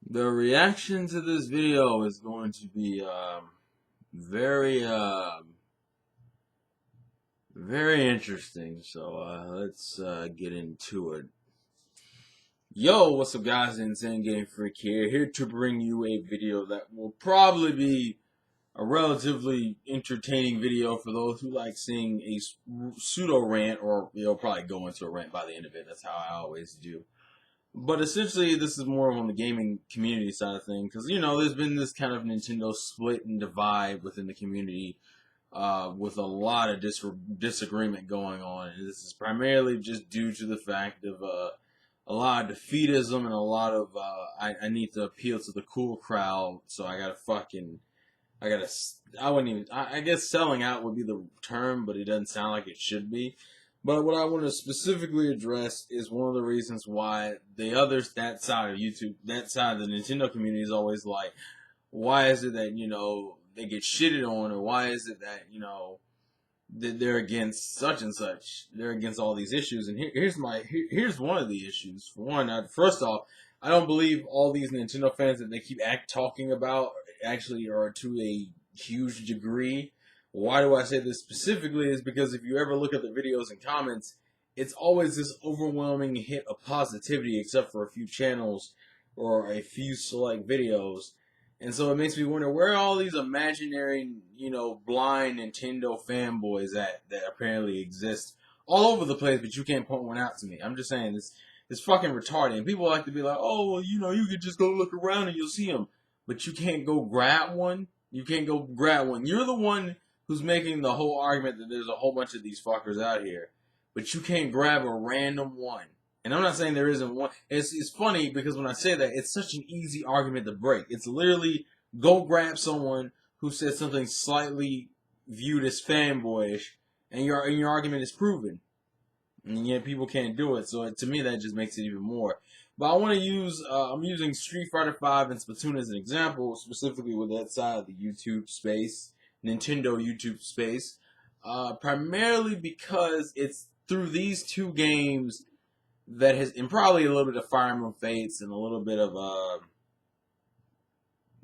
The reaction to this video is going to be very very interesting. So let's get into it. Yo, what's up, guys? Insane Game Freak here to bring you a video that will probably be a relatively entertaining video for those who like seeing a pseudo rant, or you'll probably go into a rant by the end of it. That's how I always do. But essentially, this is more on the gaming community side of things, because there's been this kind of Nintendo split and divide within the community, with a lot of disagreement going on. And this is primarily just due to the fact of a lot of defeatism and a lot of I need to appeal to the cool crowd, so I wouldn't even. I guess selling out would be the term, but it doesn't sound like it should be. But what I want to specifically address is one of the reasons why that side of YouTube, that side of the Nintendo community is always like, why is it that, they get shitted on, or why is it that, that they're against such and such, they're against all these issues. And here's one of the issues. For one, first off, I don't believe all these Nintendo fans that they keep talking about actually are to a huge degree. Why do I say this specifically is because if you ever look at the videos and comments, it's always this overwhelming hit of positivity, except for a few channels or a few select videos. And so it makes me wonder, where are all these imaginary, blind Nintendo fanboys at that apparently exist all over the place, but you can't point one out to me. I'm just saying, it's fucking retarded. And people like to be like, oh, well, you could just go look around and you'll see them. But you can't go grab one. You can't go grab one. You're the one who's making the whole argument that there's a whole bunch of these fuckers out here, but you can't grab a random one. And I'm not saying there isn't one. It's funny because when I say that, it's such an easy argument to break. It's literally go grab someone who says something slightly viewed as fanboyish, and your argument is proven. And yet people can't do it. So to me, that just makes it even more. But I want to use, I'm using Street Fighter V and Splatoon as an example, specifically with that side of the YouTube space, Nintendo YouTube space, primarily because it's through these two games that has, and probably a little bit of Fire Emblem Fates and a little bit of,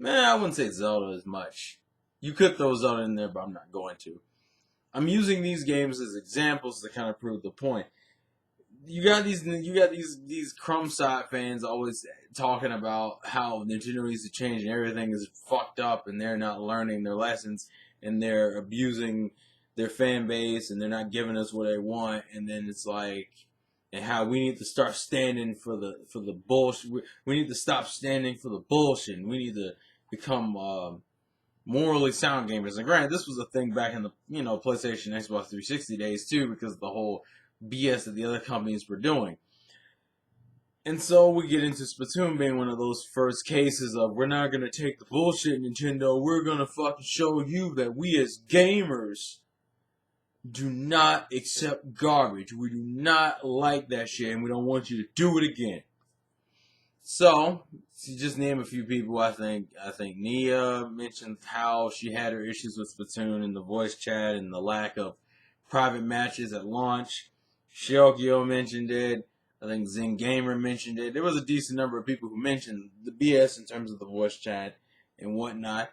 I wouldn't say Zelda as much. You could throw Zelda in there, but I'm not going to. I'm using these games as examples to kind of prove the point. You got these crumb side fans always talking about how Nintendo needs to change and everything is fucked up and they're not learning their lessons and they're abusing their fan base and they're not giving us what they want, and then it's like, and how we need to start standing for the bullshit. We need to stop standing for the bullshit. We need to become morally sound gamers. And granted, this was a thing back in the PlayStation, Xbox 360 days too, because of the whole BS that the other companies were doing. And so we get into Splatoon being one of those first cases of, we're not going to take the bullshit, Nintendo. We're going to fucking show you that we as gamers do not accept garbage. We do not like that shit, and we don't want you to do it again. So, to just name a few people, I think Nia mentioned how she had her issues with Splatoon and the voice chat and the lack of private matches at launch. Shiokio mentioned it. I think Zen Gamer mentioned it. There was a decent number of people who mentioned the BS in terms of the voice chat and whatnot.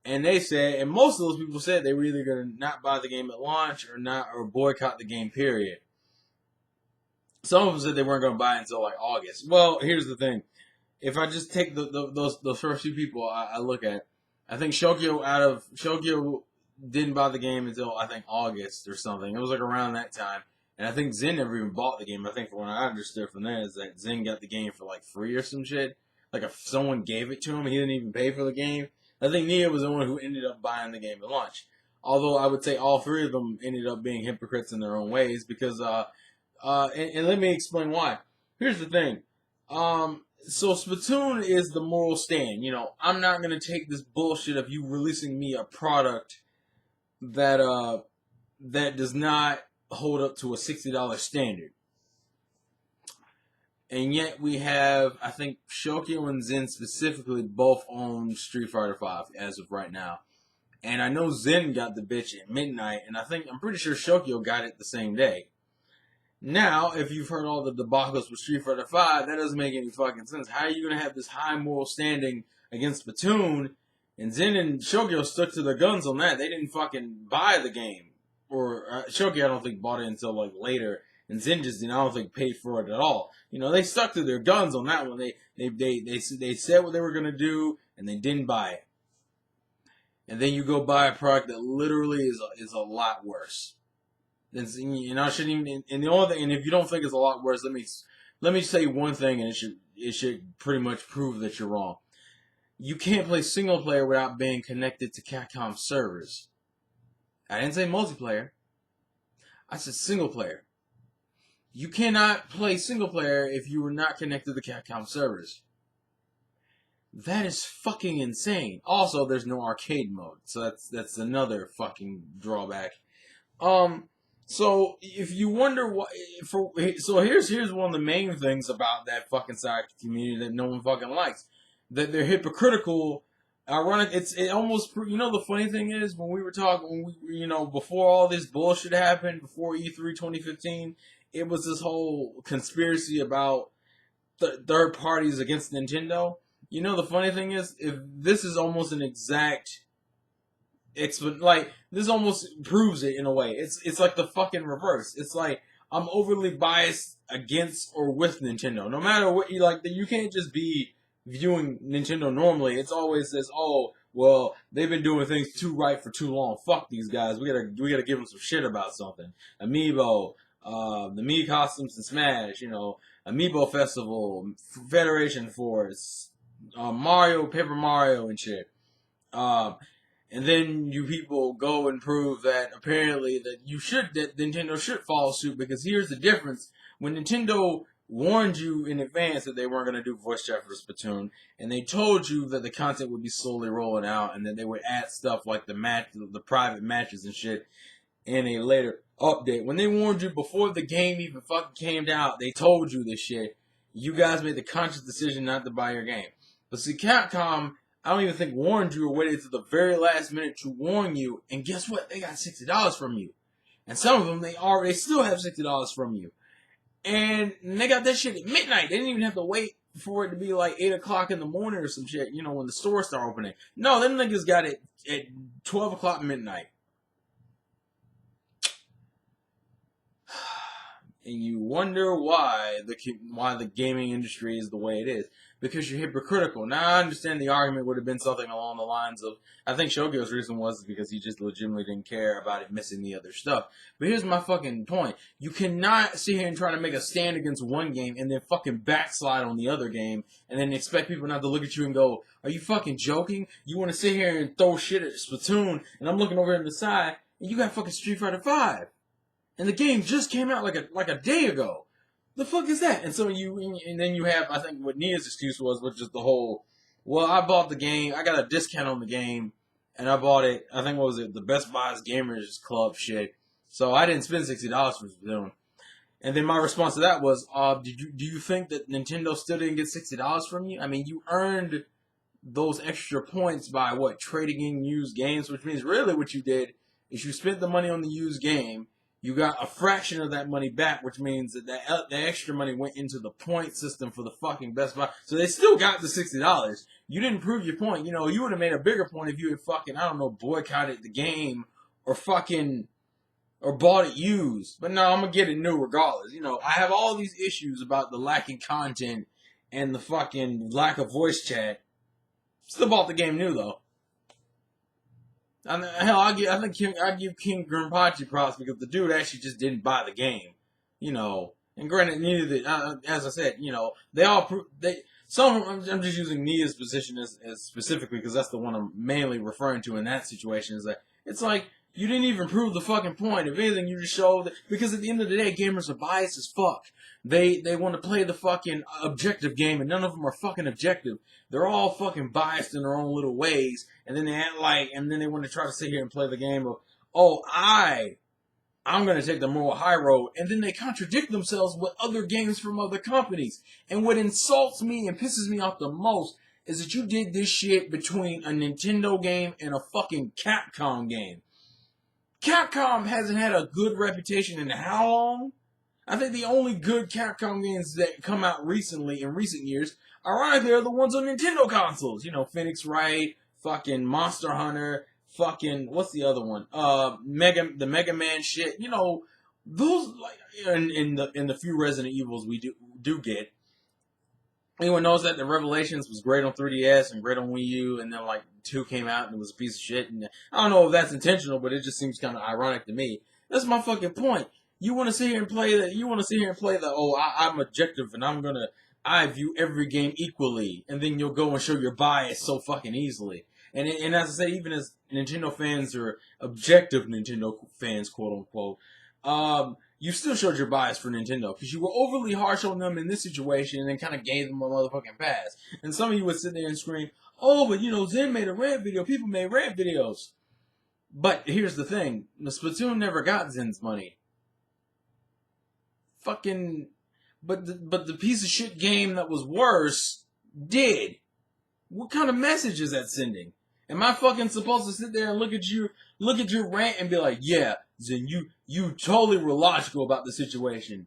And they said, and most of those people said they were either going to not buy the game at launch or boycott the game, period. Some of them said they weren't going to buy it until like August. Well, here's the thing. If I just take those first few people I look at, I think Shokyo didn't buy the game until I think August or something. It was like around that time. And I think Zen never even bought the game. I think from what I understood from that is that Zen got the game for like free or some shit. Like if someone gave it to him, he didn't even pay for the game. I think Nia was the one who ended up buying the game at launch. Although I would say all three of them ended up being hypocrites in their own ways because, and let me explain why. Here's the thing. So Splatoon is the moral stand. I'm not going to take this bullshit of you releasing me a product that, that does not hold up to a $60 standard. And yet we have, I think, Shokyo and Zen specifically both own Street Fighter V as of right now. And I know Zen got the bitch at midnight, and I'm pretty sure Shokyo got it the same day. Now, if you've heard all the debacles with Street Fighter V, that doesn't make any fucking sense. How are you gonna have this high moral standing against Splatoon? And Zen and Shogyo stuck to their guns on that. They didn't fucking buy the game. Or Shogyo, I don't think, bought it until like later. And Zen just, I don't think, paid for it at all. They stuck to their guns on that one. They said what they were gonna do, and they didn't buy it. And then you go buy a product that literally is a lot worse. And shouldn't even. And the only thing, and if you don't think it's a lot worse, let me say one thing, and it should pretty much prove that you're wrong. You can't play single player without being connected to Capcom servers. I didn't say multiplayer. I said single player. You cannot play single player if you were not connected to Capcom servers. That is fucking insane. Also, there's no arcade mode, so that's another fucking drawback. So if you wonder why, here's one of the main things about that fucking side community that no one fucking likes, that they're hypocritical. Ironic. It almost, the funny thing is when we were talking, before all this bullshit happened, before E3 2015, it was this whole conspiracy about third parties against Nintendo. The funny thing is, if this is almost an exact. This almost proves it in a way. It's like the fucking reverse. It's like I'm overly biased against or with Nintendo. No matter what you can't just be viewing Nintendo normally. It's always this, oh, well, they've been doing things too right for too long. Fuck these guys. We gotta give them some shit about something. Amiibo, the Mii costumes in Smash, Amiibo Festival, Federation Force, Mario, Paper Mario and shit. And then you people go and prove that apparently that Nintendo should follow suit, because here's the difference. When Nintendo warned you in advance that they weren't going to do voice chat for Splatoon, and they told you that the content would be slowly rolling out, and that they would add stuff like the private matches and shit in a later update. When they warned you before the game even fucking came out, they told you this shit. You guys made the conscious decision not to buy your game. But see, Capcom, I don't even think warned you or waited to the very last minute to warn you. And guess what? They got $60 from you. And some of them, they still have $60 from you. And they got that shit at midnight. They didn't even have to wait for it to be like 8 o'clock in the morning or some shit, when the stores start opening. No, them niggas got it at 12 o'clock midnight. And you wonder why the gaming industry is the way it is. Because you're hypocritical. Now, I understand the argument would have been something along the lines of, I think Shogyo's reason was because he just legitimately didn't care about it missing the other stuff. But here's my fucking point. You cannot sit here and try to make a stand against one game and then fucking backslide on the other game and then expect people not to look at you and go, are you fucking joking? You want to sit here and throw shit at Splatoon, and I'm looking over on the side, and you got fucking Street Fighter V. And the game just came out like a day ago. The fuck is that? And so then you have, I think what Nia's excuse was just the whole, well, I bought the game, I got a discount on the game, and I bought it, I think, what was it, the Best Buys Gamers Club shit. So I didn't spend $60 for Splatoon. And then my response to that was, do you think that Nintendo still didn't get $60 from you? I mean, you earned those extra points by trading in used games, which means really what you did is you spent the money on the used game. You got a fraction of that money back, which means that the extra money went into the point system for the fucking Best Buy. So they still got the $60. You didn't prove your point. You would have made a bigger point if you had fucking, I don't know, boycotted the game or bought it used. But no, I'm going to get it new regardless. I have all these issues about the lacking content and the fucking lack of voice chat. Still bought the game new, though. Hell, I give King Grimpachi props because the dude actually just didn't buy the game, And granted, neither did, as I said, they all I'm just using Nia's position as specifically because that's the one I'm mainly referring to in that situation. Is that it's like you didn't even prove the fucking point. If anything, you just showed that, because at the end of the day, gamers are biased as fuck. They want to play the fucking objective game, and none of them are fucking objective. They're all fucking biased in their own little ways, and then they act and then they want to try to sit here and play the game of, oh, I'm going to take the moral high road, and then they contradict themselves with other games from other companies. And what insults me and pisses me off the most is that you did this shit between a Nintendo game and a fucking Capcom game. Capcom hasn't had a good reputation in how long? I think the only good Capcom games that come out recently in recent years, ironically, are the ones on Nintendo consoles. You know, Phoenix Wright, fucking Monster Hunter, fucking what's the other one? The Mega Man shit. You know, those like in the few Resident Evils we do get. Anyone knows that the Revelations was great on 3DS and great on Wii U, and then like 2 came out and it was a piece of shit. And I don't know if that's intentional, but it just seems kind of ironic to me. That's my fucking point. You want to sit here and play that? You want to sit here and play the I'm objective and I view every game equally, and then you'll go and show your bias so fucking easily. And as I say, even as Nintendo fans or objective Nintendo fans, quote unquote, you still showed your bias for Nintendo because you were overly harsh on them in this situation and then kind of gave them a motherfucking pass. And some of you would sit there and scream, "Oh, but you know, Zen made a Rant video. People made Rant videos." But here's the thing: the Splatoon never got Zen's money. Fucking, but the piece of shit game that was worse did. What kind of message is that sending? Am I fucking supposed to sit there and look at your rant and be like, yeah, Zen, you totally were logical about the situation.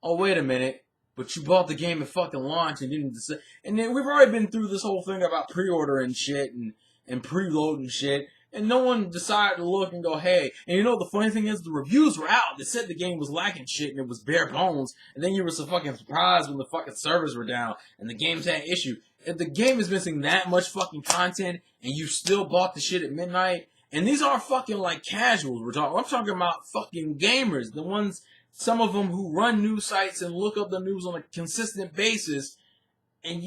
Oh, wait a minute. But you bought the game at fucking launch and didn't decide. And then we've already been through this whole thing about pre-ordering shit and preloading shit. And no one decided to look and go, hey. And you know the funny thing is, the reviews were out that said the game was lacking shit and it was bare bones. And then you were so fucking surprised when the fucking servers were down and the games had issue. If the game is missing that much fucking content and you still bought the shit at midnight, and these aren't fucking like casuals I'm talking about fucking gamers, the ones, some of them who run news sites and look up the news on a consistent basis, and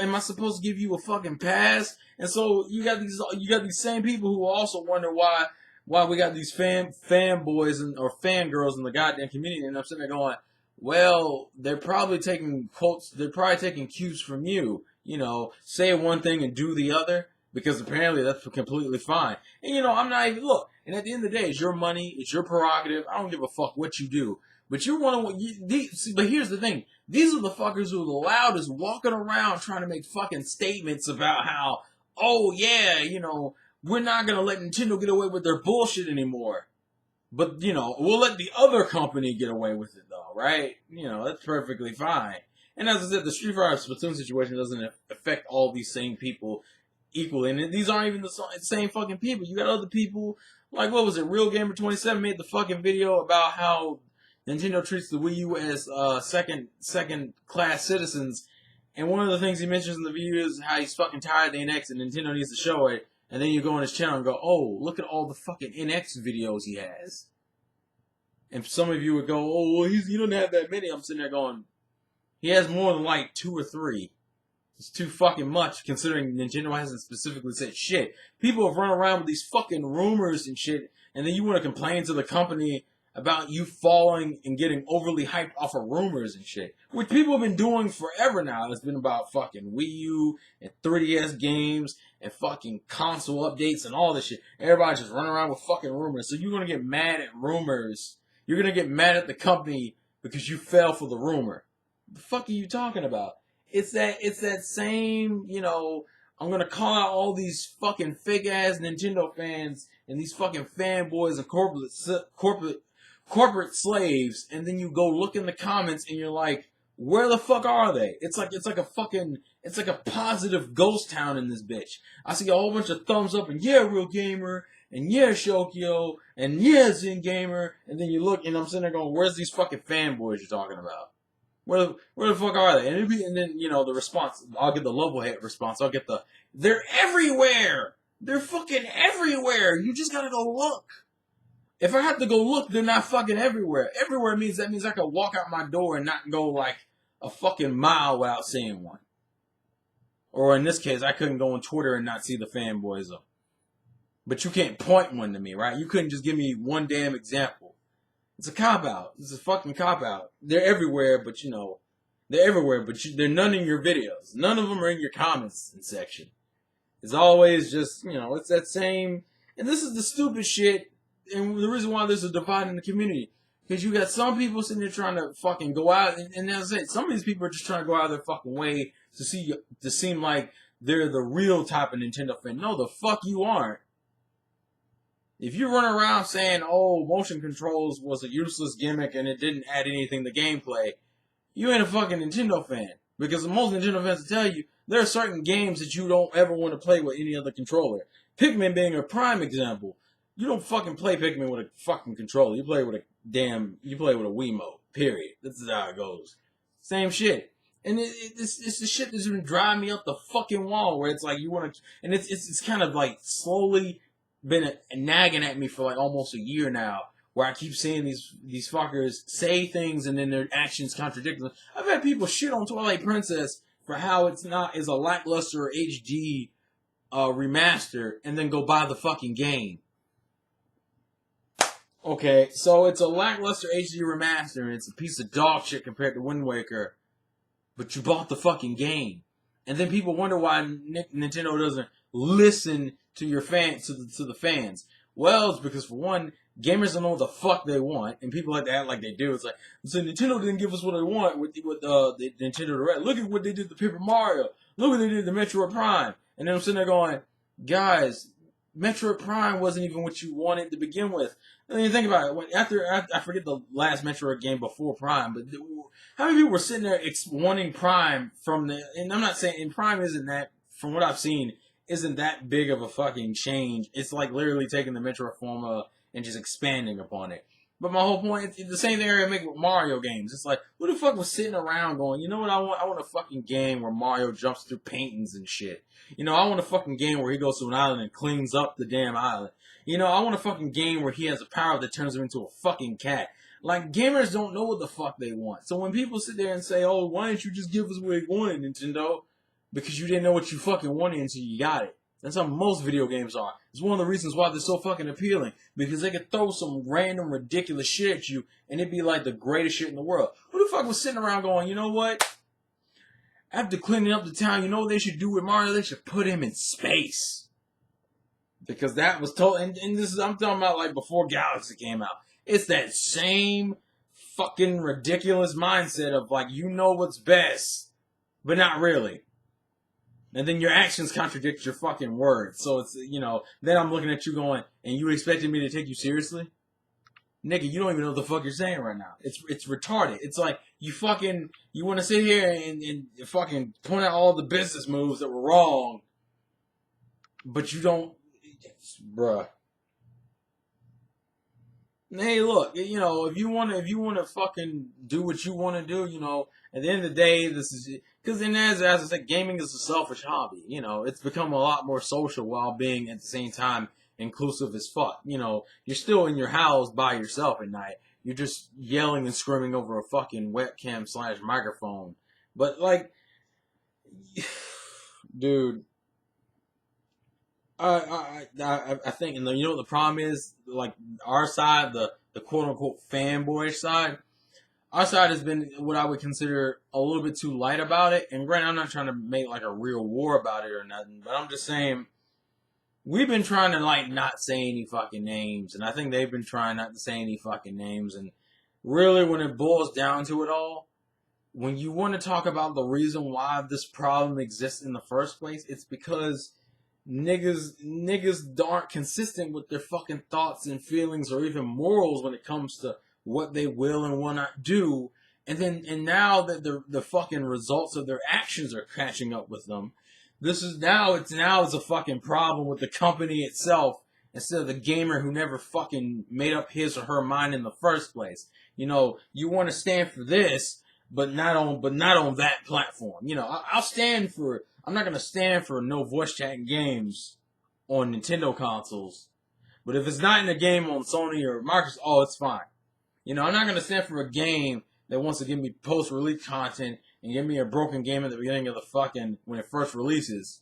am I supposed to give you a fucking pass? And so you got these same people who also wonder why we got these fanboys or fangirls in the goddamn community, and I'm sitting there going, well, they're probably taking cues from you. You know, say one thing and do the other, because apparently that's completely fine. And you know, I'm not even, look, and at the end of the day, it's your money, it's your prerogative, I don't give a fuck what you do. But but here's the thing, these are the fuckers who are the loudest, walking around trying to make fucking statements about how, oh yeah, you know, we're not gonna let Nintendo get away with their bullshit anymore. But, you know, we'll let the other company get away with it though, right? You know, that's perfectly fine. And as I said, the Street Fighter Splatoon situation doesn't affect all these same people equally. And these aren't even the same fucking people. You got other people, like, what was it, Real Gamer 27 made the fucking video about how Nintendo treats the Wii U as second class citizens. And one of the things he mentions in the video is how he's fucking tired of the NX and Nintendo needs to show it. And then you go on his channel and go, oh, look at all the fucking NX videos he has. And some of you would go, oh, well, he doesn't have that many. I'm sitting there going, he has more than like 2 or 3. It's too fucking much, considering Nintendo hasn't specifically said shit. People have run around with these fucking rumors and shit, and then you want to complain to the company about you falling and getting overly hyped off of rumors and shit. Which people have been doing forever now. It's been about fucking Wii U and 3DS games and fucking console updates and all this shit. Everybody just running around with fucking rumors. So you're going to get mad at rumors. You're going to get mad at the company because you fell for the rumor. What the fuck are you talking about? It's that same, you know, I'm gonna call out all these fucking fake ass Nintendo fans and these fucking fanboys and corporate slaves, and then you go look in the comments and you're like, where the fuck are they? It's like a positive ghost town in this bitch. I see a whole bunch of thumbs up and yeah, Real Gamer, and yeah, Shokyo, and yeah, Zen Gamer, and then you look and I'm sitting there going, where's these fucking fanboys you're talking about? Where the fuck are they? And then, you know, the response, I'll get the level-head response. I'll get they're everywhere! They're fucking everywhere! You just gotta go look. If I have to go look, they're not fucking everywhere. Everywhere means I could walk out my door and not go like a fucking mile without seeing one. Or in this case, I couldn't go on Twitter and not see the fanboys up. But you can't point one to me, right? You couldn't just give me one damn example. It's a cop-out. It's a fucking cop-out. They're everywhere, but you know, they're none in your videos. None of them are in your comments section. It's always just, you know, it's that same, and this is the stupid shit, and the reason why there's a divide in the community. Because you got some people sitting there trying to fucking go out, and as I say, some of these people are just trying to go out of their fucking way to seem like they're the real type of Nintendo fan. No, the fuck you aren't. If you run around saying, oh, motion controls was a useless gimmick and it didn't add anything to gameplay, you ain't a fucking Nintendo fan. Because most Nintendo fans will tell you, there are certain games that you don't ever want to play with any other controller. Pikmin being a prime example. You don't fucking play Pikmin with a fucking controller. You play with a Wiimote. Period. This is how it goes. Same shit. And it's the shit that's been driving me up the fucking wall where it's like you want to, and it's kind of like slowly been nagging at me for like almost a year now, where I keep seeing these fuckers say things and then their actions contradict them. I've had people shit on Twilight Princess for how it's not is a lackluster HD remaster, and then go buy the fucking game. Okay, so it's a lackluster HD remaster, and it's a piece of dog shit compared to Wind Waker, but you bought the fucking game. And then people wonder why Nintendo doesn't listen to your fans, to the fans. Well, it's because, for one, gamers don't know what the fuck they want, and people like to act like they do. It's like, so Nintendo didn't give us what they want with the Nintendo Direct. Look at what they did to Paper Mario. Look what they did to Metroid Prime. And then I'm sitting there going, guys, Metroid Prime wasn't even what you wanted to begin with. And then you think about it. After I forget the last Metroid game before Prime, but how many people were sitting there wanting Prime from the? And I'm not saying, and Prime isn't that, from what I've seen, isn't that big of a fucking change. It's like literally taking the Metroid formula and just expanding upon it. But my whole point, it's the same thing I make with Mario games. It's like, who the fuck was sitting around going, you know what I want? I want a fucking game where Mario jumps through paintings and shit. You know, I want a fucking game where he goes to an island and cleans up the damn island. You know, I want a fucking game where he has a power that turns him into a fucking cat. Like, gamers don't know what the fuck they want. So when people sit there and say, oh, why didn't you just give us what we wanted, Nintendo? Because you didn't know what you fucking wanted until you got it. That's how most video games are. It's one of the reasons why they're so fucking appealing. Because they could throw some random, ridiculous shit at you, and it'd be like the greatest shit in the world. Who the fuck was sitting around going, you know what? After cleaning up the town, you know what they should do with Mario? They should put him in space. Because that was told, and this is, I'm talking about like before Galaxy came out. It's that same fucking ridiculous mindset of like, you know what's best, but not really. And then your actions contradict your fucking words. So it's, you know, then I'm looking at you going, and you expected me to take you seriously? Nigga, you don't even know what the fuck you're saying right now. It's retarded. It's like, you want to sit here and fucking point out all the business moves that were wrong, but you don't, bruh. Hey, look, you know, if you want to fucking do what you want to do, you know, at the end of the day, this is, because then as I said, gaming is a selfish hobby. You know, it's become a lot more social while being at the same time inclusive as fuck. You know, you're still in your house by yourself at night. You're just yelling and screaming over a fucking webcam / microphone. But like, dude, I think, and you know what the problem is, like our side, the quote unquote fanboy side. Our side has been what I would consider a little bit too light about it. And granted, I'm not trying to make like a real war about it or nothing, but I'm just saying we've been trying to like not say any fucking names, and I think they've been trying not to say any fucking names. And really, when it boils down to it all, when you want to talk about the reason why this problem exists in the first place, it's because niggas aren't consistent with their fucking thoughts and feelings or even morals when it comes to what they will and will not do. And now that the fucking results of their actions are catching up with them, it's a fucking problem with the company itself instead of the gamer who never fucking made up his or her mind in the first place. You know, you want to stand for this, but not on that platform. You know, I'm not gonna stand for no voice chatting games on Nintendo consoles, but if it's not in a game on Sony or Microsoft, oh, it's fine. You know, I'm not gonna stand for a game that wants to give me post-release content and give me a broken game at the beginning of the fucking when it first releases.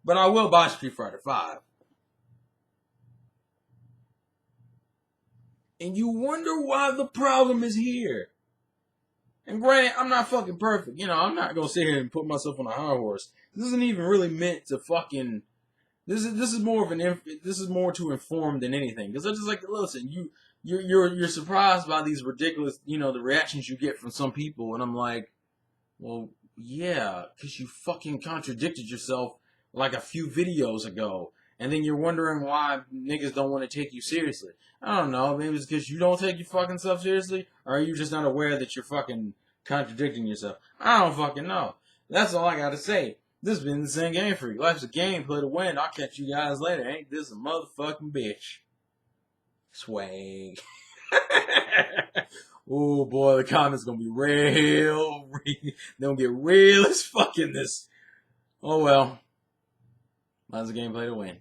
But I will buy Street Fighter V. And you wonder why the problem is here. And granted, I'm not fucking perfect. You know, I'm not gonna sit here and put myself on a high horse. This isn't even really meant to fucking. This is more to inform than anything. Because I just like, listen, you're surprised by these ridiculous, you know, the reactions you get from some people, and I'm like, well, yeah, because you fucking contradicted yourself like a few videos ago, And then you're wondering why niggas don't want to take you seriously. I don't know. Maybe it's because you don't take your fucking self seriously, or are you just not aware that you're fucking contradicting yourself? I don't fucking know. That's all I gotta say. This has been the Same Game Freak. Life's a game, play to win. I'll catch you guys later. Ain't this a motherfucking bitch? Swag. Oh boy, the comments gonna be real. They're gonna get real as fuck in this. Oh well. Life's a game, play to win.